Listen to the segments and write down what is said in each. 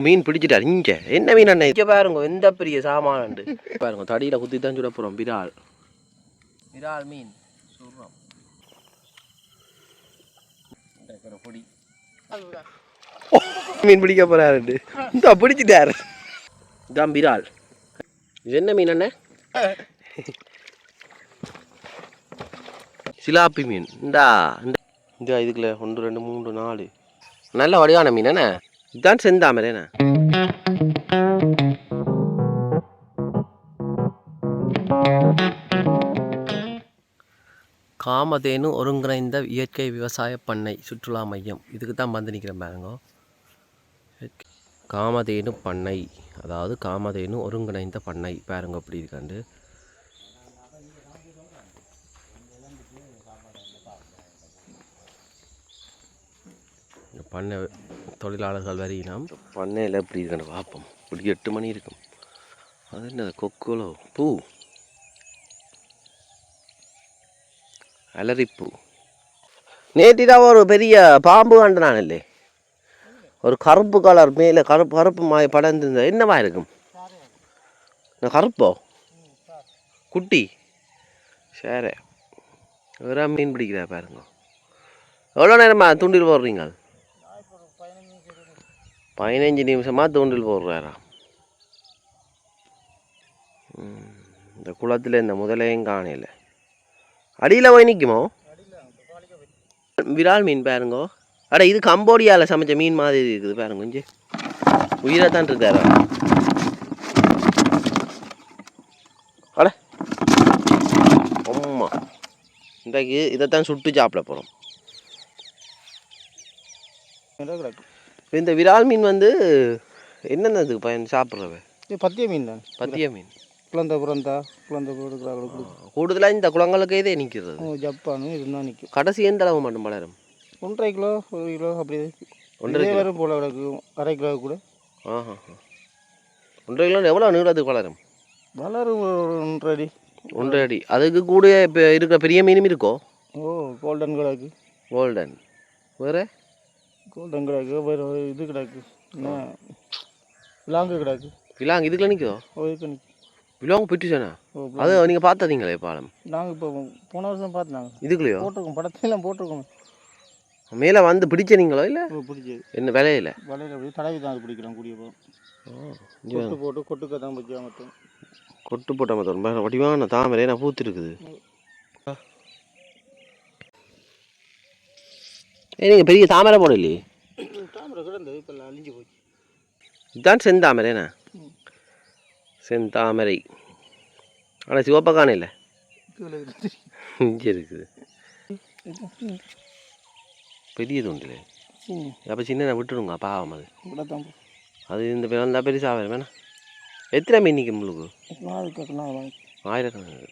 மீன் பிடிச்சிட்டாரு இங்கே. என்ன மீன் அண்ணன் இங்கே பாருங்க, எந்த பெரிய சாமானண்டு பாருங்க. தடியில் குத்தி தான் சுட போகிறோம். விரால் விரால் மீன் சொல்கிறோம். பொடி மீன் பிடிக்க போறாரு. இந்த பிடிச்சிட்டாரு. இதான் விரால். இது என்ன மீன் அண்ணன்? சிலாப்பி மீன். இந்தா இந்த இதுக்குள்ள 1 2 3 4 நல்ல வடிவான மீன் என்ன. இதுதான் செந்தாமரை என்ன. காமதேனு ஒருங்கிணைந்த இயற்கை விவசாய பண்ணை சுற்றுலா மையம். இதுக்கு தான் வந்து நிற்கிறேன் பாருங்க. காமதேனு பண்ணை, அதாவது காமதேனு ஒருங்கிணைந்த பண்ணை பாருங்க அப்படி இருக்காண்டு. பண்ணை தொழிலாளர்கள் வரையினோம். பண்ணையில் எப்படி இருக்காண்டு பார்ப்போம். இப்படி 8 மணி இருக்கும். அது என்ன கொக்குலோ பூ, அலரிப்பூ. நேற்றிதான் ஒரு பெரிய பாம்பு கண்டனான் இல்லை, ஒரு கருப்பு கலர் மேலே கருப்பு கருப்பு மாய் படர்ந்து என்னவா இருக்கும்? கருப்போ குட்டி. சரி, வேற மீன் பிடிக்கிறா பாருங்க. எவ்வளோ நேரமா தூண்டில் போடுறீங்க? 15 நிமிஷமா தூண்டில் போடுறாரா. இந்த குளத்தில் இந்த முதலையும் காணையில் அடியில் போய் நிற்குமோ விரால் மீன் பாருங்கோ. அட இது கம்போடியாவில் சமைச்ச மீன் மாதிரி இருக்குது பாருங்க. கொஞ்சம் உயிராக தான் இருக்காரு. அட அம்மா, இன்றைக்கு இதைத்தான் சுட்டு சாப்பிட போகிறோம். இந்த விரால் மீன் வந்து என்னென்னதுக்கு பயன் சாப்பிட்றவ? பத்திய மீன் தான். பத்திய மீன் குழந்தை கூடுதலாக இந்த குளங்களுக்கு இதே நிற்கிறது. ஜப்பானு இதுதான் நிற்கும். கடைசி எந்த அளவு மட்டும் வளரும்? 1.5 கிலோ 1 கிலோ அப்படி 1.5 கிலோ போல கிடக்கும். 1/2 கிலோ கூட. 1.5 கிலோ எவ்வளோ நீளத்துக்கு வளரும்? வளரும் 1.5 அடி. 1.5 அடி. அதுக்கு கூட இப்போ இருக்கிற பெரிய மீனும் இருக்கோ? கோல்டன் கிடக்கு. கோல்டன் வேறு? கோல்டன் கிடக்கு. வேறு இது கிடக்கு. என்ன விலாங்கு கிடக்கு. விலாங்கு இதுக்குள்ள நிற்குதோ? இதுக்கு நிற்கும். விலாங்கு போயிட்டுச்சாண்ணா? அது நீங்கள் பார்த்தீங்களே பாலம்? நாங்கள் இப்போ போன வருஷம் பார்த்தாங்க. இதுக்குள்ளேயோ போட்டிருக்கோம், படத்தையெல்லாம் போட்டிருக்கோம். மேலே வந்து பிடிச்ச நீங்களோ? இல்லை பிடிச்சது என்ன விலையில? விலையில அப்படி தடவி தான் அது பிடிக்கிறோம். கூடிய கொட்டு போட்டு கொட்டுக்க தான் பிடிச்சா மட்டும். கொட்டு போட்ட மட்டும் வடிவான தாமரை நான் பூத்துருக்குது. நீங்கள் பெரிய தாமரை போடலையே? தாமரை கிடந்தது இப்போ அழிஞ்சு போச்சு. இதுதான் செந்தாமரை என்ன. செந்தாமரை. ஆனால் சிவப்பா காணையில் இங்கே இருக்குது. பெரிய தூண்டில் அப்போ சின்ன விட்டுடுங்க பாவம். அது இந்த வந்தால் பெருசாக வரும் வேணா. எத்தனை மீன் நிற்கும் உங்களுக்கு? 1000கணக்கு.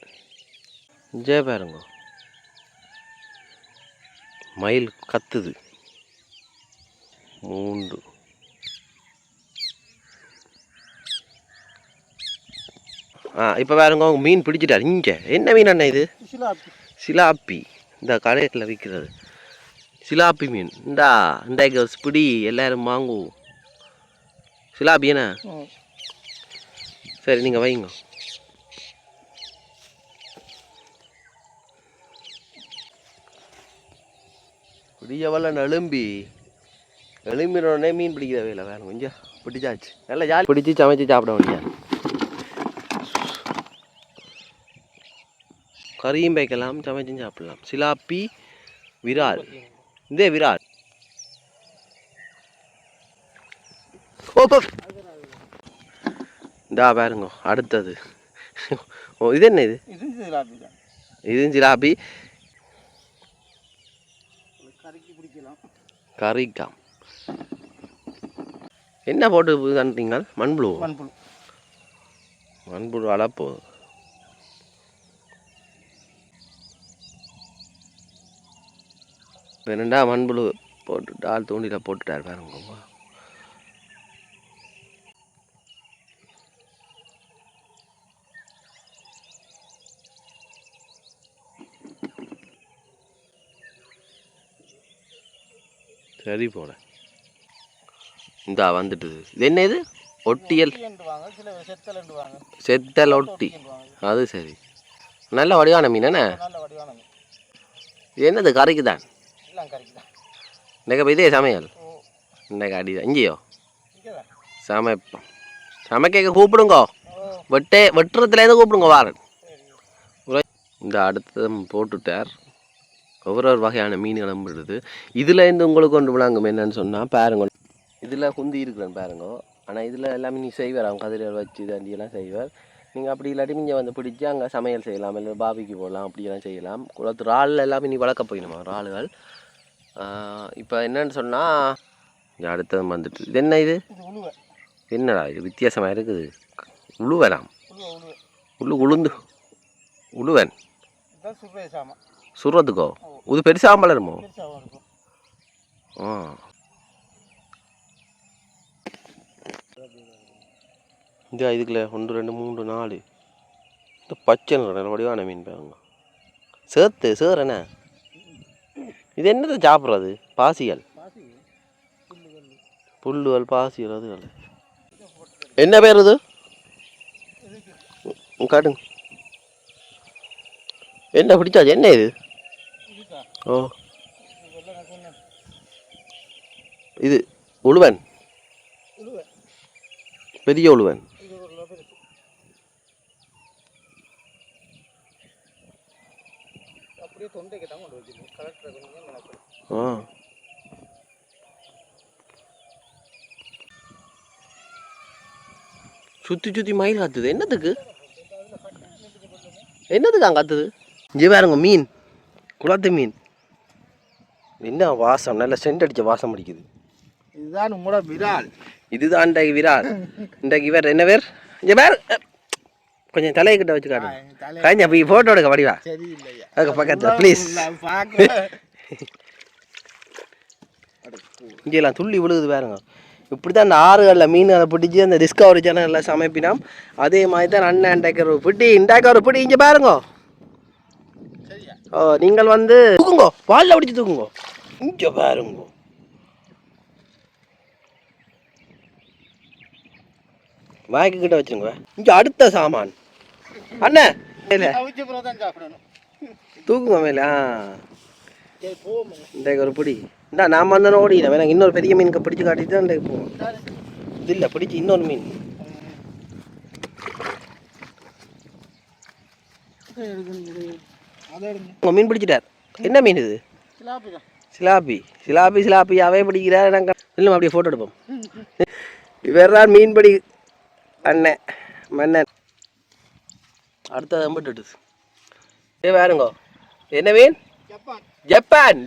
இங்கே பாருங்க, மயில் கத்துது. 3 இப்போ பாருங்க, மீன் பிடிச்சிட்டாரு இங்கே. என்ன மீன் அண்ணா இது? சிலாப்பி. இந்த கடையில் விற்கிறது சிலாப்பி மீன். இந்தாக்கு பிடி எல்லாரும் வாங்குவோம். சிலாப்பி என்ன? சரி, நீங்கள் வைங்க. பிடியவல்ல எழும்பினோடனே மீன் பிடிக்கிற வேலை வேறு கொஞ்சம் பிடிச்சாச்சு. நல்லா ஜாலி பிடிச்சி சமைச்சு சாப்பிட வேண்டிய. கறியும் வைக்கலாம், சமைச்சும் சாப்பிடலாம். சிலாப்பி, விரால். இந்த விரால் இந்தா பாருங்க. அடுத்தது இது என்ன? இது சிலாப்பி. கறிக்காம். என்ன போட்டு தந்தீங்க? மண்புழு. மண்புழு அளப்போ ரெண்டா மண்புழு போட்டு ஆள் தூண்டில போட்டுட்டார் பாருங்க. சரி போல இந்த வந்துட்டுது. இது என்ன இது? ஒட்டியல் செத்தல் ஒட்டி. அது சரி. நல்ல வடிவான மீன் என்ன? இது என்னது? கறிக்கு தான். இன்னைக்கு இதே சமையல். இன்னைக்கு அடிதான். இங்கேயோ சமைப்போம். சமைக்க கூப்பிடுங்கோ. வெட்டுறதுலேருந்து கூப்பிடுங்க வாரன். இந்த அடுத்த போட்டுட்டார். ஒவ்வொரு வகையான மீன்களும் விடுது. இதில் இருந்து உங்களுக்கு கொண்டு விளாங்கும் என்னன்னு சொன்னால் பாருங்க, இதில் குந்தி இருக்கிறேன் பாருங்க. ஆனால் இதில் எல்லாமே நீ செய்வார், அவங்க கதிரை வச்சு தண்டியெல்லாம் செய்வார். நீங்கள் அப்படி இல்லாட்டி நீங்கள் வந்து பிடிச்சி அங்கே சமையல் செய்யலாம், இல்லை பாபிக்கு போடலாம், அப்படியெல்லாம் செய்யலாம். குளத்து இறால் எல்லாமே நீ வளர்க்க போயிடுமா இறால்கள். இப்போ என்னன்னு சொன்னால் இங்கே அடுத்தது வந்துட்டு இது என்ன? இது என்னடா இது வித்தியாசமாக இருக்குது? உழுவலாம். உழுவன் சுடுறதுக்கோ? இது பெருசாக வளருமோ? இந்த இதுக்குள்ள 1 2 3 4 இந்த பச்சை நிற வடிவான மீன் பாருங்க. சேர் என்ன இது? என்னது சாப்பிட்றது? பாசிகள், புல்லுகள், பாசிகள். அதுகள் என்ன பேர் இது? காட்டுங்க. என்ன பிடிச்சாச்சு? என்ன இது? ஓ, இது உழுவன், பெரிய உழுவன். சுற்றி மயில் காத்துது. என்னத்துக்கு அங்கே காத்துது? இங்கே பாருங்க மீன், குளத்து மீன். என்ன வாசம், நல்ல சென்ட் அடித்த வாசம் அடிக்குது. இதுதான் உங்களோட விரால். இதுதான் இன்றைக்கு விரால். இன்றைக்கு இவர் என்ன பேர்? இங்கே பேர் கொஞ்சம் தலையை வச்சு காட்டுங்க. கழிஞ்ச போய் ஃபோட்டோ எடுக்க வடிவா. அதுக்கு பக்கத்தில் ப்ளீஸ். இங்கெல்லாம் துள்ளி விழுகுது பாருங்க. இப்படி தான் அந்த ஆறுகளில் மீன் அதை பிடிச்சி அந்த டிஸ்கவரி சேனலில் சமைப்பினோம். அதே மாதிரி தான் அண்ணன் இண்டாக்கிற ஒரு பிடி, இண்டாக்கிற பிடி. இங்கே பாருங்க. நீங்கள் வந்து தூக்குங்கோ, வாலில் பிடிச்சி தூக்குங்கோ. இங்கே பாருங்க. வாய்க்கு கிட்ட வச்சுருங்க. இங்கே அடுத்த சாமான் அண்ணன் தூக்குங்க மேலே. இன்றைக்கு ஒரு பிடி இந்தா. நான் வந்து ஓடிக்கிறேன். எனக்கு இன்னொரு பெரிய மீனுக்கு பிடிச்சி காட்டிட்டு தான் இன்றைக்கு போவோம். இது இல்லை, பிடிச்சி இன்னொரு மீன். உங்கள் மீன் பிடிச்சிட்டார். என்ன மீன் இது? சிலாப்பியாவே பிடிக்கிறார். நாங்கள் இல்லை அப்படியே ஃபோட்டோ எடுப்போம். இவர் தான் மீன்பிடி அண்ணன் மன்னன். அடுத்தது அம்பிட்டு வேறுங்க. என்ன மீன்?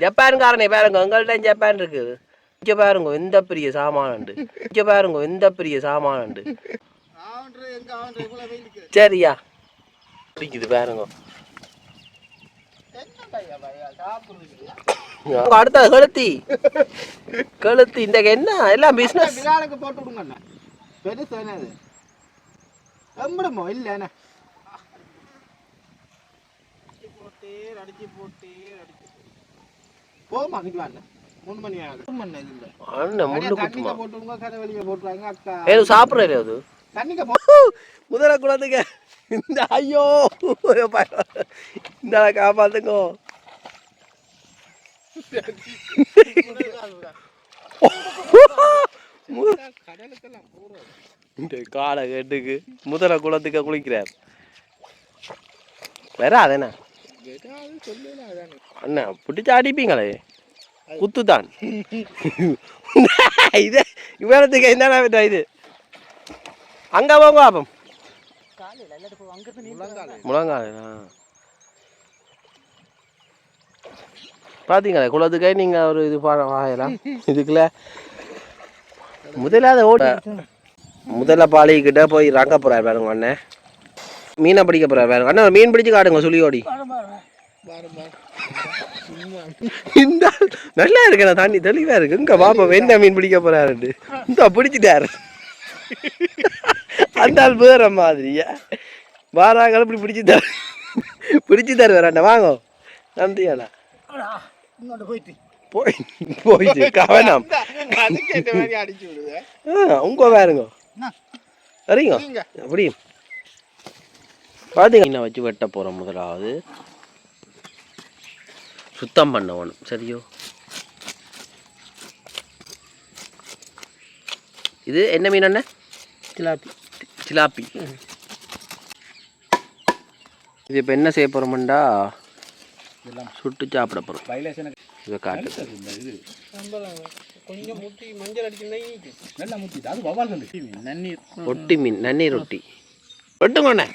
ஜப்பான்காரனே பாருங்க. உங்கள்கிட்ட ஜப்பான் இருக்குது. இங்கே பாருங்க எந்த பெரிய சாமானண்டு. சரியா பிடிக்குது பாருங்க. அடுத்த கழுத்தி இந்த என்ன எல்லாம் பிசினஸ் போட்டு விடுங்க. பெருசு இல்ல அடிச்சு போட்டு போமா. 3 மணி ஆகுது. சாப்பிட்றது அது முதல குழந்தைங்க. இந்த ஐயோ இந்த காப்பாத்துங்க. இந்த காலை கேட்டுக்கு முதல குளத்துக்கு குளிக்கிறார். வேற அதேண்ணா அண்ணா பிடிச்சி அடிப்பீங்களே, குத்துதான். இது இவரத்துக்கு என்ன இது? அங்க போங்க அப்பம் முழங்கால பார்த்தீங்களா குளத்துக்கே நீங்கள் ஒரு இது வாங்கலாம். இதுக்குள்ள முதல்ல பாலிக்கிட்ட போய் ரங்க போகிறார் பாருங்க அண்ணன். மீனை பிடிக்க போகிறார் பாருங்க அண்ணன். மீன் பிடிச்சி காட்டுங்க சுழியோடி. இந்த நல்லா இருக்கா தண்ணி தெளிவா இருக்கு. இங்க பாப்பா என்ன மீன் பிடிக்க போறாரு. இந்த பிடிச்சிட்டாரு. அந்த ஆள் வேற மாதிரியா வாராங்க. இப்படி பிடிச்சி தருவார். வாங்க நன்றியாண்ணா. போயிடுச்சு கவனம். உங்க பாருங்க சரிங்க அப்படி பார்த்தீங்கன்னா வச்சு வெட்ட போகிறோம். முதலாவது சுத்தம் பண்ண வேணும் சரியோ. இது என்ன மீன் அண்ணே? சிலாப்பி. இது இப்போ என்ன செய்ய போகிறோம்டா சுட்டு சாப்பிட போகிறோம். இதை காட்டு ரொட்டி மீன் நன்னீர் ரொட்டி வெட்டுங்கண்ணே.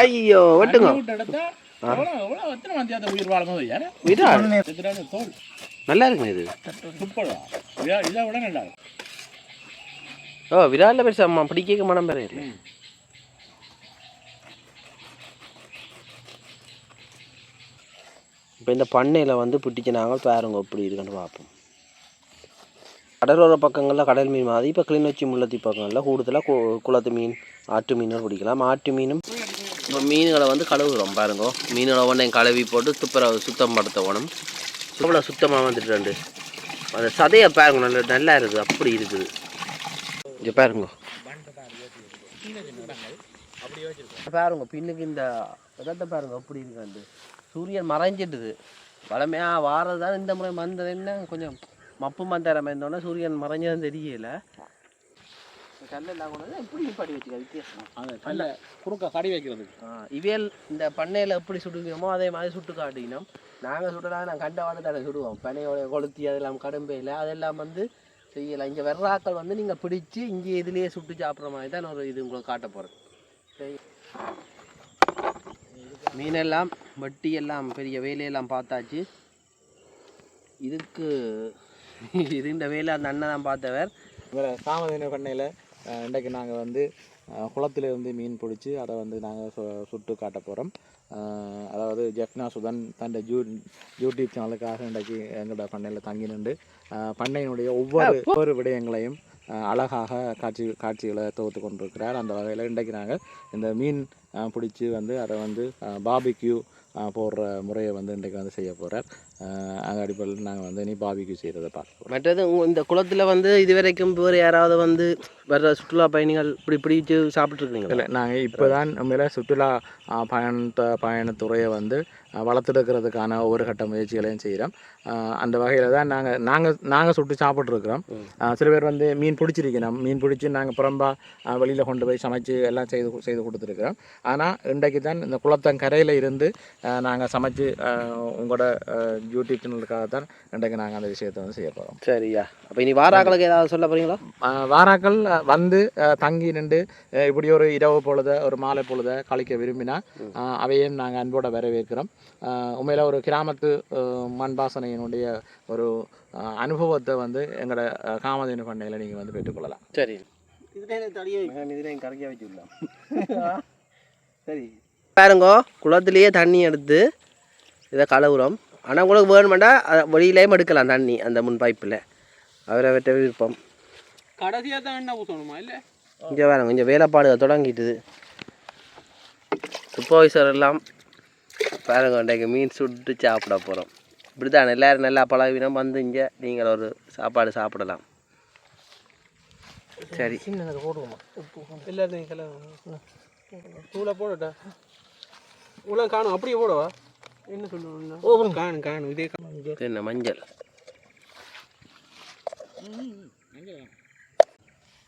ஐயோ வெட்டுங்க. நல்லா இருக்குங்க இது. ஓ விராலில் பெருசா அம்மா பிடிக்க மனம் பெற இல்லை. இப்போ இந்த பண்ணையில் வந்து பிடிச்சி நாங்கள் பாருங்க எப்படி இருக்குன்னு பார்ப்போம். கடலோர பக்கங்களில் கடல் மீன் மாதிரி இப்போ கிளிநொச்சி முல்லைத்தீ பக்கங்களில் கூடுதலாக குளத்து மீன் ஆட்டு மீன்கள் பிடிக்கலாம். ஆட்டு மீனும் இப்போ மீன்களை வந்து கழுவுறோம் பாருங்க. மீன்களை ஒன்றை கழுவி போட்டு சுத்தம் படுத்த வேணும். இவ்வளோ சுத்தமாக வந்துட்டு அந்த சதையை பாருங்க நல்லா இருக்குது அப்படி இருக்குது. இங்கே பாருங்க பாருங்க பின்னுக்கு இந்த இடத்தை பாருங்க அப்படி இருக்காண்டு. சூரியன் மறைஞ்சிட்டுது. வளமையாக வாரது தான் இந்த முறை வந்தது என்ன கொஞ்சம் மப்பு மந்தரமாக இருந்தோன்னா சூரியன் மறைஞ்சதுன்னு தெரியல. கல்லெல்லாம் கொண்டு எப்படி படி வச்சுக்க வித்தியாசம் அது கல்லை குறுக்க கடி வைக்கிறது. இவியல் இந்த பண்ணையில் எப்படி சுட்டுக்கிறோமோ அதே மாதிரி சுட்டு காட்டினோம். நாங்கள் சுட்டலாம் நாங்கள் கண்டவாட தடவை சுடுவோம். பனையோட கொளுத்தி அதெல்லாம் கடும்பையில் அதெல்லாம் வந்து செய்யலாம். இங்கே வெர்றாக்கள் வந்து நீங்கள் பிடிச்சி இங்கே இதுலேயே சுட்டு சாப்பிட்ற மாதிரி தான் ஒரு இது உங்களுக்கு காட்ட போகிறேன். சரி மீனெல்லாம் வட்டி எல்லாம் பெரிய வேலையெல்லாம் பார்த்தாச்சு. இதுக்கு இது இந்த வேலை அந்த அண்ணன் தான் பார்த்தவர். வேறு காமதேனு பண்ணையில் இன்றைக்கு நாங்கள் வந்து குளத்திலிருந்து மீன் பிடிச்சி அதை வந்து நாங்கள் சுட்டு காட்ட போகிறோம். அதாவது ஜெஃப்னா சுதன் தன் யூடியூப் சேனலுக்காக இன்றைக்கு எங்களோட பண்ணையில் தங்கி நின்று பண்ணையினுடைய ஒவ்வொரு விடயங்களையும் அழகாக காட்சிகளை தொகுத்து கொண்டிருக்கிறார். அந்த வகையில் இன்றைக்கு நாங்கள் இந்த மீன் பிடிச்சி வந்து அதை வந்து பாபிக்யூ போடுற முறையை வந்து இன்றைக்கு வந்து செய்ய போகிறார். அந்த அடிப்படையில் நாங்கள் வந்து இனி பாபிக்யூ செய்கிறத பார்ப்போம். மற்றது இந்த குளத்தில் வந்து இது வரைக்கும் வேறு யாராவது வந்து வர்ற சுற்றுலா பயணிகள் இப்படி பிடிச்சி சாப்பிட்ருக்கீங்க? இல்லை, நாங்கள் இப்போ தான் மேலே சுற்றுலா பயணத்துறையை வந்து வளர்த்துடுக்கிறதுக்கான ஒவ்வொரு கட்ட முயற்சிகளையும் செய்கிறோம். அந்த வகையில் தான் நாங்கள் சுட்டு சாப்பிட்ருக்குறோம். சில பேர் வந்து மீன் பிடிச்சிருக்கிறோம். மீன் பிடிச்சி நாங்கள் புறம்பாக வெளியில் கொண்டு போய் சமைச்சு எல்லாம் செய்து கொடுத்துருக்குறோம். ஆனால் இன்றைக்கு தான் இந்த குளத்தங்கரையில் இருந்து நாங்கள் சமைச்சு உங்களோட யூடியூப் சேனலுக்காக தான் இன்றைக்கு நாங்கள் அந்த விஷயத்தை வந்து செய்ய போகிறோம். சரியா? அப்போ இனி வாராக்களுக்கு ஏதாவது சொல்ல போகிறீங்களா? வாராக்கள் வந்து தங்கி நின்று இப்படி ஒரு இரவு பொழுத ஒரு மாலை பொழுத கழிக்க விரும்பினா அவையும் நாங்கள் அன்போடு வரவேற்கிறோம். உண்மையில் ஒரு கிராமத்து மண்பாசனையினுடைய ஒரு அனுபவத்தை வந்து எங்களோட காமதேனு பண்ணையில் நீங்கள் வந்து பெற்றுக்கொள்ளலாம். சரி, இதுலேயும் கரைக்க வச்சுக்கலாம். சரி பாருங்கோ, குளத்துலேயே தண்ணி எடுத்து இதை கழுவுறோம். ஆனால் உங்களுக்கு வேணுமெண்டா வெளியிலேயும் எடுக்கலாம் தண்ணி அந்த முன் பைப்பில். அவரை வெட்ட விருப்பம். கடைசியாக தான் என்ன ஊற்றணுமா? இல்லை இங்கே வேறுங்க இங்கே வேலைப்பாடுகள் தொடங்கிட்டுது. சூப்பர்வைசர் எல்லாம் பாருங்க இன்றைக்கு மீன் சுட்டு சாப்பிட போகிறோம். இப்படி தான் எல்லோரும் நல்லா பழகினம் வந்து இங்கே நீங்கள் ஒரு சாப்பாடு சாப்பிடலாம். சரி போடுவோமா? எல்லாத்தையும் தூளை போடட்டா உள்ள காணும் அப்படியே போடவா? என்ன சொல்லுவோம்? காணும் இதே என்ன மஞ்சள்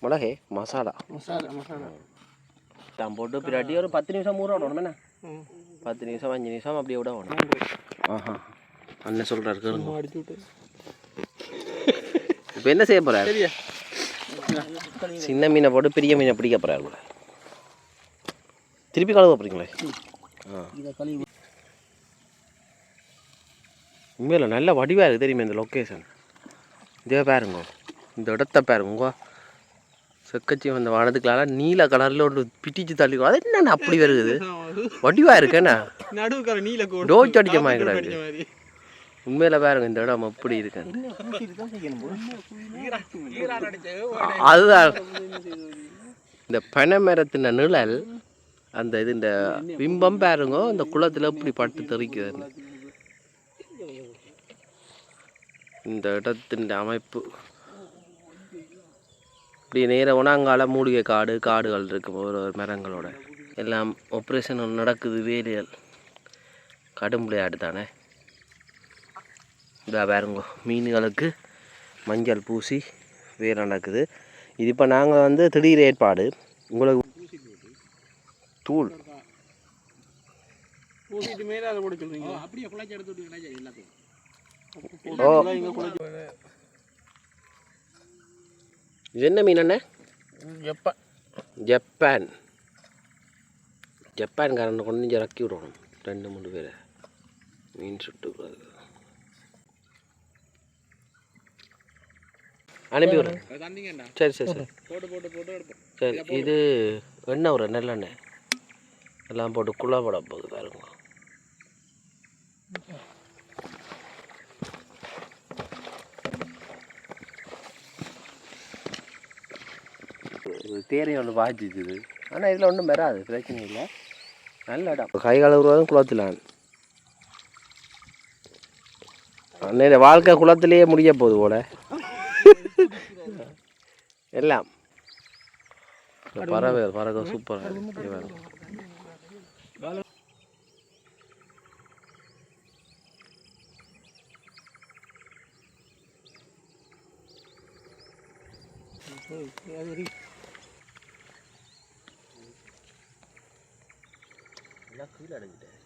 மிளகே மசாலா தான் போட்டு பின்னாடி ஒரு 10 நிமிஷம் ஊற விடணும். என்ன 10 நிமிஷம் 5 நிமிஷம் அப்படியே விட வேணும். ஆஹா அண்ணன் சொல்கிறாரு கேளுங்க. இப்போ என்ன செய்ய போகிறாரு? சின்ன மீனை போட்டு பெரிய மீனை பிடிக்க போகிறாரு கூட. திருப்பி கழுவ போகிறீங்களே? உண்மையில் நல்ல வடிவாக இருக்குது தெரியுமா இந்த லொக்கேஷன். இதே பாருங்க, இந்த இடத்த பாருங்க. செக்கச்சி வந்த வானத்துக்களால நீல கலரில் ஒன்று பிட்டிச்சு தள்ளிடும். அது என்னென்ன அப்படி வருது? வடிவாக இருக்கேண்ணா, டோச் அடிச்ச மாதிரி கிடக்கு. உண்மையில் பாருங்க இந்த இடம் எப்படி இருக்கு. அதுதான் இந்த பனை மரத்தின நிழல், அந்த இது இந்த பிம்பம் பாருங்க இந்த குளத்தில் எப்படி பட்டு தெரிக்குதுன்னு. இந்த இடத்தின் அமைப்பு இப்படி நேர உணாங்கால மூலிகை காடுகள் இருக்கும் ஒரு மரங்களோட எல்லாம் ஆப்ரேஷன் நடக்குது. வேலைகள் கடும் விளையாட்டு தானே. இதா பாருங்க, மீன்களுக்கு மஞ்சள் பூசி வேலை நடக்குது. இது இப்போ நாங்கள் வந்து திடீர் ஏற்பாடு. உங்களுக்கு தூள் இது என்ன மீன் அண்ணே? ஜப்பான். ஜப்பான்காரன் கொஞ்சம் இறக்கி விடணும் 2-3 பேரை மீன் சுட்டு அனுப்பி விடுறேன். சரி சரி சரி சரி. இது எண்ணெய் ஒரு நல்லெண்ணெய் எல்லாம் போட்டு குழாப்பட போகுது பாருங்க. தேரையும் ஒன்று பாய்ச்சிக்குது. ஆனால் இதில் ஒன்றும் வராது, பிரச்சனை இல்லை. நல்ல இடம். கை கழுவுறதும் குளத்துலான். அன்னைய வாழ்க்கை குளத்திலேயே முடிய போகுது போல எல்லாம். பறவை சூப்பராக கீழே அடைஞ்சிட்டேன்.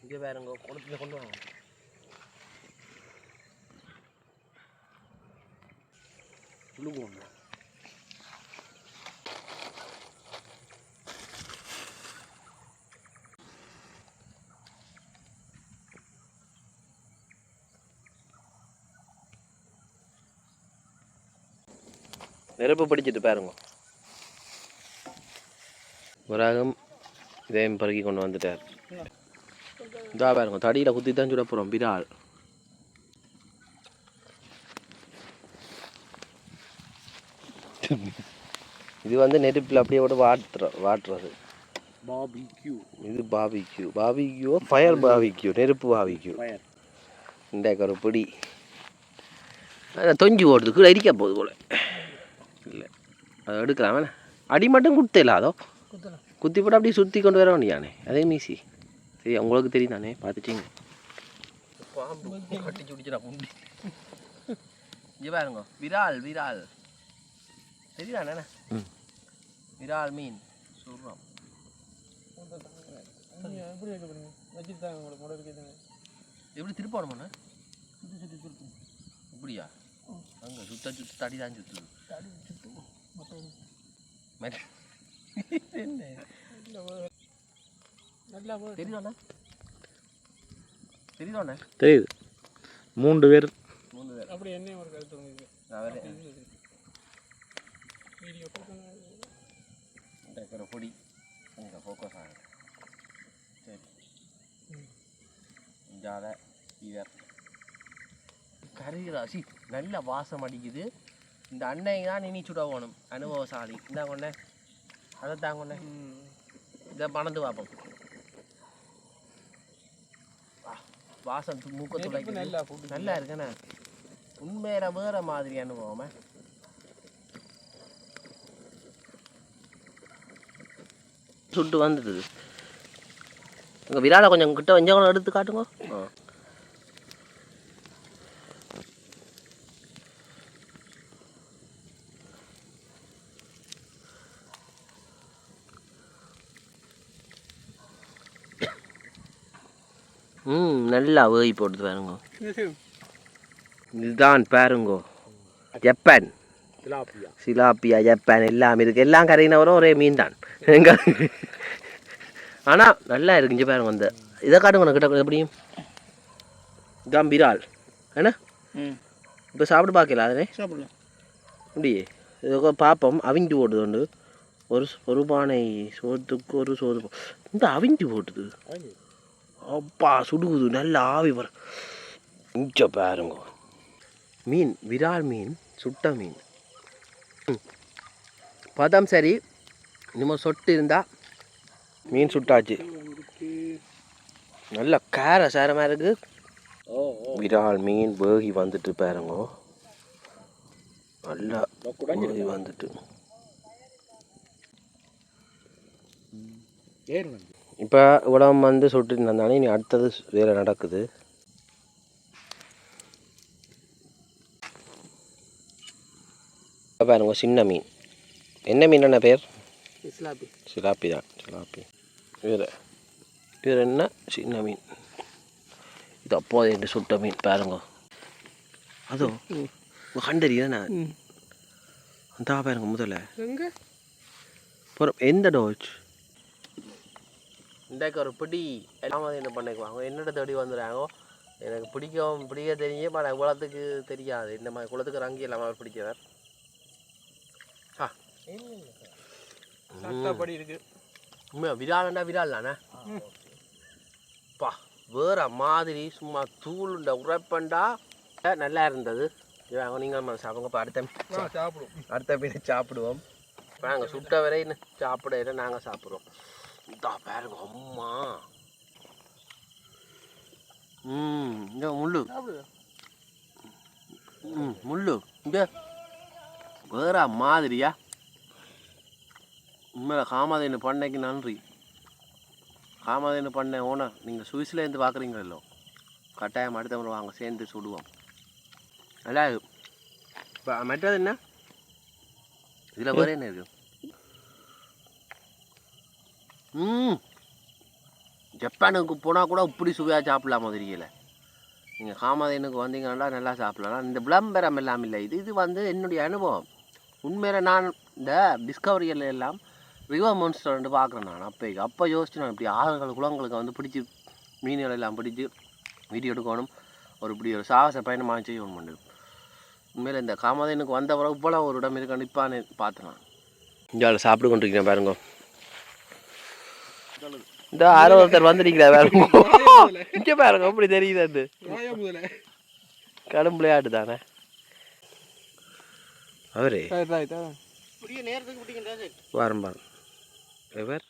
இங்கே வேறுங்க குளத்துல கொண்டு வாங்க. உழுகுவோங்க. நெருப்பு பிடிச்சிட்டு பாருங்க. வராகம் இதையும் பருகி கொண்டு வந்துட்டார். இதா பாருங்க, தடியில் குத்தி தான் சுட போகிறோம். விரால் இது வந்து நெருப்பில் அப்படியே விட வாட்டுறது. இது பாபிக்யூ ஃபயர் பாபிக்யூ, நெருப்பு பாபிக்யூ. இந்த ஒரு பிடி தொஞ்சி ஓடுறதுக்கு அடிக்க போகுது போல. இல்லை அதை எடுக்கலாம் வேணா. அடி மட்டும் குத்தல, அதோ குத்தி போட்டு அப்படியே சுற்றி கொண்டு வர வேண்டியானே. அதே மீசி சரி, உங்களுக்கு தெரியும் தானே, பார்த்துச்சிங்க. பாம்பு கட்டி சுடிச்சுடா குண்டி. இங்கே பாருங்க, விரால் சரிதானே? விரால் மீன் சொல்கிறோம். எப்படி திருப்பணுமாண்ணா? இப்படியா? அங்கே சுத்த தடி தான் சுற்றுது. தெரியுது. 3 பேர் அப்படி என்ன ஒரு கருத்து பொடி அங்கே ஃபோக்கஸ் ஆகுது. சரி, ஜாத இவர் கறி ராசி நல்ல வாசம் அடிக்குது. இந்த அன்னை தான் இனி சுட போகணும், அனுபவசாலி. இந்த கொண்டே அதை தாங்கொண்டே இதை பணந்து பார்ப்போம். வாசம் மூக்க துளைக்கு நல்லா இருக்குண்ணே. உண்மையில வேற மாதிரி அனுபவமே. சுட்டு வந்துடுது. உங்கள் விராலை கொஞ்சம் கிட்ட கொஞ்சம் எடுத்து காட்டுங்க. நல்லா வேகி போட்டு பாருங்க. இதுதான் பாருங்கோ ஜப்பான் சிலாப்பியா. ஜப்பான் எல்லாம் இருக்குது. எல்லாம் கரையினவரும் ஒரே மீன் தான் எங்க. ஆனால் நல்லா இருக்கு. இங்கே பாருங்க, அந்த இதை காட்டுங்க கிட்ட எப்படியும். இதான் விரால் ஏன்னா இப்போ சாப்பிட்டு பார்க்கல அதனே சாப்பிடலாம். அப்படியே இதுக்கு பார்ப்போம். அவிஞ்சு போட்டுது உண்டு. ஒரு பானை சோத்துக்கு ஒரு சோறு இந்த அவிஞ்சு போட்டுது. அப்பா சுடுகுது, நல்ல ஆவி வர. இங்கே பாருங்க மீன், விரால் மீன், சுட்ட மீன். பதம் சரி, இன்னும் சொட்டு இருந்தால் மீன் சுட்டாச்சு. நல்ல கார சாரமாக இருக்குது. விரால் மீன் வேகி வந்துட்டு பாருங்க, நல்லா வேகி வந்துட்டு. இப்போ இவ்வளவு வந்து சுட்டு இருந்தாலே இனி அடுத்தது வேறு நடக்குது. பாருங்க சின்ன மீன். என்ன மீன் என்ன பேர்? சிலாப்பி. சிலாப்பி தான், சிலாப்பி. வேறு வேறு என்ன சின்ன மீன். இது அப்போது என்று சுட்ட மீன் பாருங்க. அதோ கண்டறிய நான் அந்த பாருங்க முதல்ல எந்த டோச் இன்றைக்கு ஒரு பிடி எல்லாம் என்ன பண்ணிக்குவாங்க, என்னோட தேடி வந்துடுறாங்க. எனக்கு பிடிக்க தெரியும், ஆனால் குளத்துக்கு தெரியாது. இந்த மாதிரி குளத்துக்கு ரங்கி இல்லாமல் அவர் பிடிச்சவர். படி இருக்கு. உண்மையா விராலண்டா விரால் தானே பா, வேற மாதிரி சும்மா தூளுண்ட உரைப்பண்டா நல்லா இருந்தது. நீங்கள் சாப்பிடுங்க. அடுத்த மீன் சாப்பிடுவோம். நாங்கள் சுட்ட வரை சாப்பிட நாங்கள் சாப்பிட்றோம். இதா பாருங்க அம்மா. இங்கே முள்ளு முள்ளு இங்கே வேற மாதிரியா. உண்மையில காமாதேனு பண்ணைக்கு நன்றி. காமாதேனு பண்ணை ஓனர், நீங்கள் சுவிஸ்லேருந்து பார்க்குறீங்களோ, கட்டாயம் அடுத்த முறை வாங்க, சேர்ந்து சுடுவோம். நல்லா இப்போ மெட்டது என்ன இதில் வேறு என்ன இருக்கு? ஜப்பானுக்கு போனால் கூட இப்படி சுவையாக சாப்பிடலாம் தெரியல. நீங்கள் காமாதேனுக்கு வந்தீங்கன்னா நல்லா சாப்பிடலாம். இந்த விளம்பரம் எல்லாம் இல்லை, இது வந்து என்னுடைய அனுபவம். உண்மையில நான் இந்த டிஸ்கவரியில் எல்லாம் ரிவர் மான்ஸ்டர் வந்து பார்க்குறேன். நான் அப்போ யோசிச்சு நான் இப்படி ஆறுகள் குளங்களுக்கு வந்து பிடிச்சி மீன்கள் எல்லாம் பிடிச்சி வீடியோ எடுக்கணும், இப்படி ஒரு சாகச பயணமாக செய்யணும் பண்ணு. உண்மையில் இந்த காமாதேனுக்கு வந்த பிறகு இப்போலாம் ஒரு இடம் இருக்கான்னு இப்பான்னு பார்த்தேன் நான். இங்கே சாப்பிட்டு கொண்டிருக்கிறேன் பாருங்க. இந்த ஆரோ ஒருத்தர் வந்துருக்கிறா பாருங்க. இங்கே பாருங்க அப்படி தெரியுது. அது கடும் விளையாட்டு தானே அவரே. வாரம் பாரு எவர்